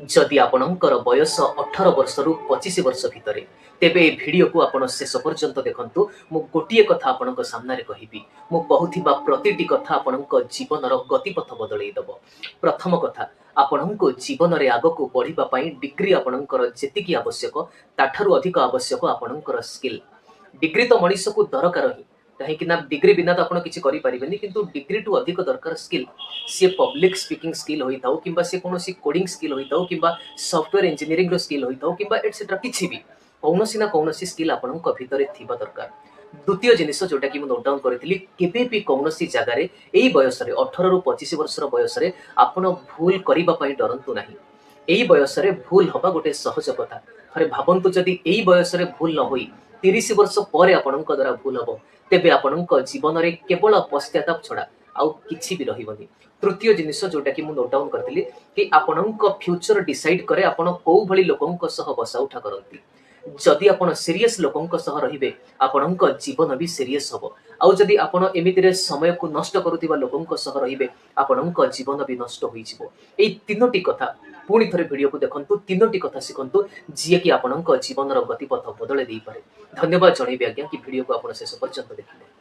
जदि आपणकर बयस 18 वर्ष रु 25 वर्ष भितरे तेबे भिडियो को आपण शेष पर्यंत देखंतु। मु गोटिए कथा आपणक सामने कहिबी, मु कहूथिबा प्रतिटी कथा आपणक जीवनर गतिपथ बदलई दब। प्रथम कथा, आपणक जीवन रे आगको बढ़िबा पई डिग्री आपणकर जेतिकी आवश्यक ताठारु अधिक आवश्यक आपणकर स्किल। डिग्री तो मनीष को दरकार ही, कहीं डिग्री बिना तो आप किसी करें, किंतु डिग्री टू अधिक दरकार स्किल। सी पब्लिक स्पीकिंग स्किल होता हो कि सी कौन कोडिंग स्किल होता हो कि सॉफ्टवेयर इंजीनियरिंग स्किल होता हो कि एटसेट्रा किसी भी कौन ना कौन स्किल आपण भितर थिबा दरकार। द्वितीय जिनिस जोटा कि नोट डाउन करी केबे भी कौन जगार यही बयस 18 रु 25 वर्षर बयस आपण भूल करने डरतु ना। यही बयस भूल हवा गोटे सहज कथा। थे भावतु जदि यही बयस भूल न होई 30 वर्ष पर आपण द्वारा भूल हम तेबे आपण जीवन में केवल पश्चाताप छड़ा आउ किछि भी रहिबनी। तृतीय जिनिस जोटा कि नोट डाउन करथिली कि आपण फ्यूचर डिसाइड करे आपण को भली लोकंक सह बसा उठा करंती। जदि आपण सीरियस लोकंक सह रहिबे आपण जीवन भी सीरियस हबो। आउ जदि आपण एमिति रे समय को नष्ट करुथिबा लोकंक सह रहिबे आपण जीवन भी नष्ट होई जिवो। एई तीनोटी कथा पुणी थरे वीडियो को देखंतु, तीनोटी कथा शिखंतु जे कि आपण जीवन गतिपथ बदले दे पारे। धन्यवाद जणैबे आज्ञा कि वीडियो को आपण शेष पर्यंत देखिले।